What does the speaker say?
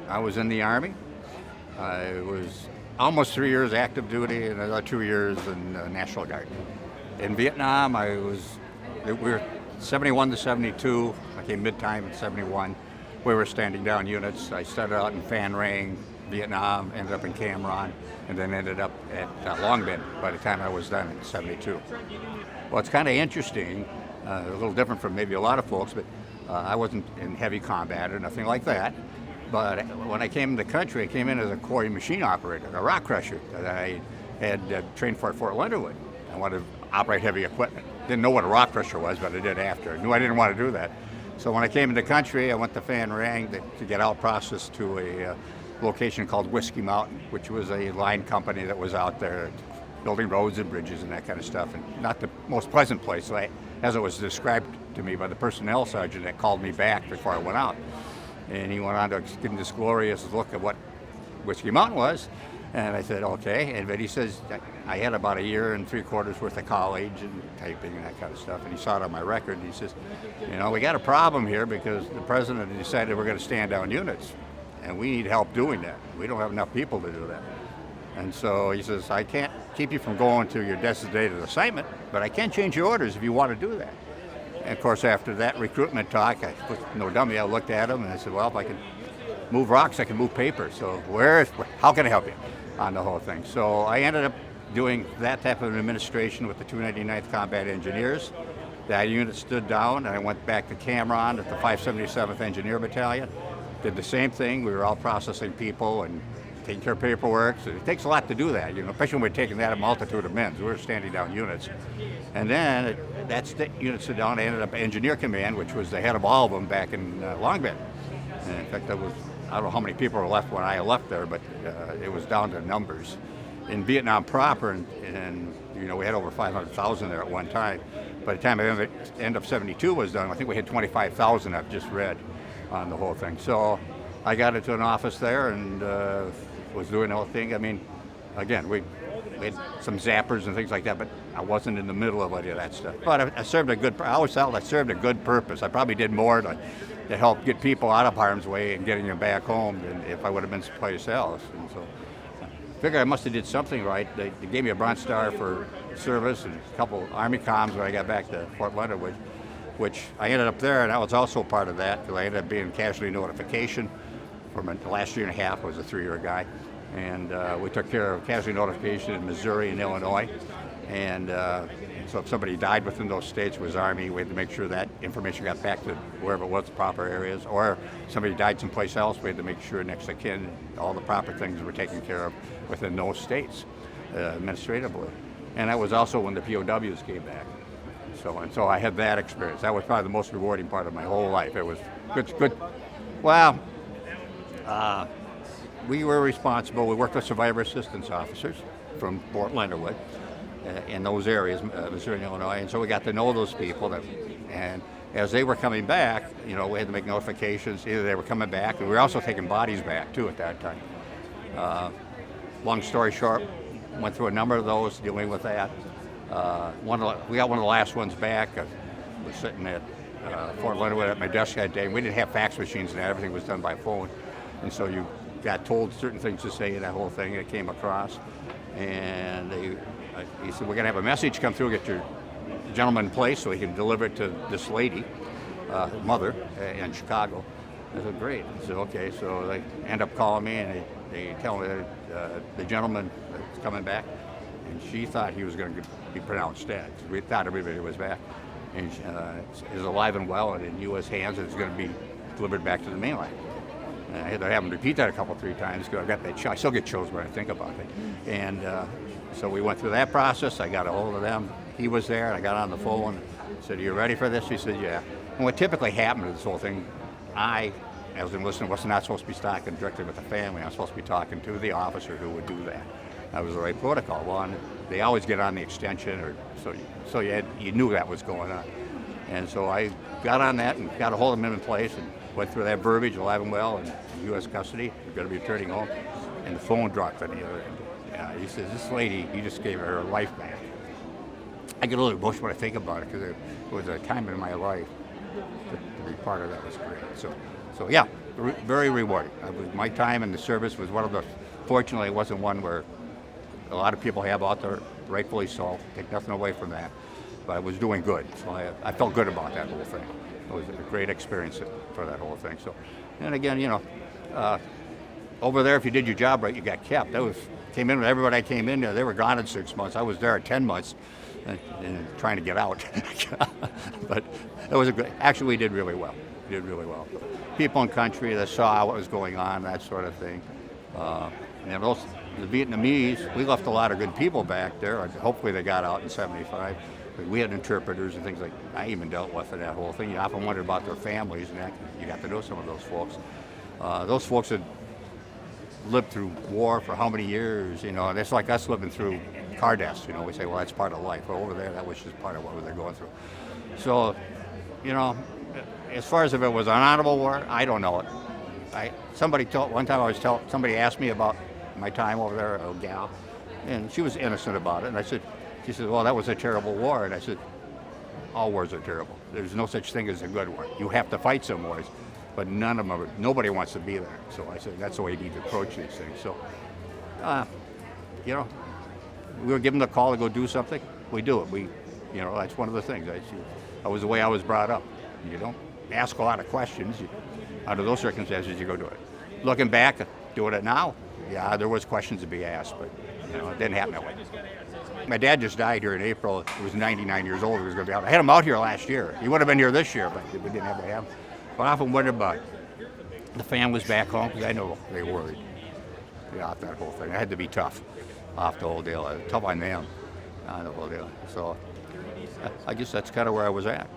I was in the Army. I was almost 3 years active duty and another 2 years in the National Guard. In Vietnam, we were 71 to 72. I came mid-time in 71. We were standing down units. I started out in Phan Rang, Vietnam, ended up in Cam Ranh, and then ended up at Long Binh by the time I was done in 72. Well, it's kind of interesting, a little different from maybe a lot of folks, but I wasn't in heavy combat or nothing like that. But when I came in the country, I came in as a quarry machine operator, a rock crusher that I had trained for at Fort Leonard Wood. I wanted to operate heavy equipment. Didn't know what a rock crusher was, but I did after. I knew I didn't want to do that. So when I came into the country, I went to Phan Rang to get out processed to a location called Whiskey Mountain, which was a line company that was out there building roads and bridges and that kind of stuff, and not the most pleasant place, as it was described to me by the personnel sergeant that called me back before I went out. And he went on to give me this glorious look at what Whiskey Mountain was. And I said, okay. But he says, I had about 1 year and 3/4 worth of college and typing and that kind of stuff. And he saw it on my record. And he says, we got a problem here because the president decided we're going to stand down units. And we need help doing that. We don't have enough people to do that. And so he says, I can't keep you from going to your designated assignment, but I can change your orders if you want to do that. And of course, after that recruitment talk, no dummy, I looked at him and I said, well, if I can move rocks, I can move paper. So how can I help you on the whole thing? So I ended up doing that type of administration with the 299th Combat Engineers. That unit stood down, and I went back to Cam Ranh at the 577th Engineer Battalion. Did the same thing. We were all processing people and taking care of paperwork. So it takes a lot to do that, especially when we're taking that a multitude of men. So we were standing down units. And then that unit stood down. I ended up Engineer Command, which was the head of all of them back in Long Binh. And in fact, I don't know how many people were left when I left there, but it was down to numbers. In Vietnam proper, and we had over 500,000 there at one time. By the time the end of 72 was done, I think we had 25,000 I've just read on the whole thing. So I got into an office there and was doing the whole thing. I mean, again, we had some zappers and things like that, but I wasn't in the middle of any of that stuff. But I always felt I served a good purpose. I probably did more to help get people out of harm's way and getting them back home than if I would have been someplace else. And so I figured I must have did something right. They gave me a Bronze Star for service and a couple Army comms when I got back to Fort Leonard Wood, which I ended up there, and I was also part of that because I ended up being casualty notification for the last 1.5 years. I was a 3-year guy. And we took care of casualty notification in Missouri and Illinois. And so if somebody died within those states, it was Army, we had to make sure that information got back to wherever it was, the proper areas. Or if somebody died someplace else, we had to make sure next of kin, all the proper things were taken care of within those states administratively. And that was also when the POWs came back. So I had that experience. That was probably the most rewarding part of my whole life. It was good. Well, we were responsible. We worked with survivor assistance officers from Fort Leonard Wood in those areas, Missouri and Illinois, and so we got to know those people. And as they were coming back, we had to make notifications. Either they were coming back, and we were also taking bodies back too at that time. Long story short, went through a number of those dealing with that. We got one of the last ones back. I was sitting at Fort Leonard Wood at my desk that day, and we didn't have fax machines, and everything was done by phone, and so you got told certain things to say in that whole thing that came across. And he said, we're going to have a message come through, get your gentleman in place so he can deliver it to this lady, mother, in Chicago. I said, great. I said, okay. So they end up calling me and they tell me that the gentleman that's coming back, and she thought he was going to be pronounced dead. We thought everybody was back. And is alive and well and in U.S. hands, and it's going to be delivered back to the mainland. I had to have him repeat that 3 times because I got that. I still get chills when I think about it. And so we went through that process. I got a hold of them. He was there, and I got on the phone. Said, "Are you ready for this?" He said, "Yeah." And what typically happened to this whole thing, as an enlisted, was not supposed to be talking directly with the family. I was supposed to be talking to the officer who would do that. That was the right protocol. Well, and they always get on the extension, or so you knew that was going on. And so I got on that and got a hold of him in place and went through that verbiage, alive and well, in U.S. custody. We're going to be returning home. And the phone dropped on the other end. He says, "This lady, you just gave her life back." I get a little emotional when I think about it because it was a time in my life to be part of that was great. So yeah, very rewarding. My time in the service was one of the, fortunately, it wasn't one where a lot of people have out there, rightfully so, take nothing away from that, but I was doing good, so I felt good about that whole thing. It was a great experience for that whole thing. So, and again, over there, if you did your job right, you got kept. Came in with everybody I came in there, they were gone in 6 months. I was there at 10 months and trying to get out. But it was actually we did really well. People in country that saw what was going on, that sort of thing. And the Vietnamese, we left a lot of good people back there. Hopefully they got out in 75. But we had interpreters and things like I even dealt with in that whole thing. You often wondered about their families, and you got to know some of those folks. Those folks had lived through war for how many years, and it's like us living through car deaths. We say, well, that's part of life. Well, over there, that was just part of what they're going through. So, as far as if it was an honorable war, I don't know it. One time somebody asked me about my time over there, a gal, and she was innocent about it. And she said, well, that was a terrible war. And I said, all wars are terrible. There's no such thing as a good war. You have to fight some wars, but nobody wants to be there. So I said, that's the way you need to approach these things. So, we were given the call to go do something. We do it. That's one of the things. That was the way I was brought up. You don't ask a lot of questions. Under those circumstances, you go do it. Looking back, doing it now, yeah, there was questions to be asked, but it didn't happen that way. My dad just died here in April. He was 99 years old. He was going to be out. I had him out here last year. He would have been here this year, but we didn't have to have him. But I often wonder about the families back home, because I know they worried off that whole thing. It had to be tough off the whole deal. Tough on them, on the whole deal. So I guess that's kind of where I was at.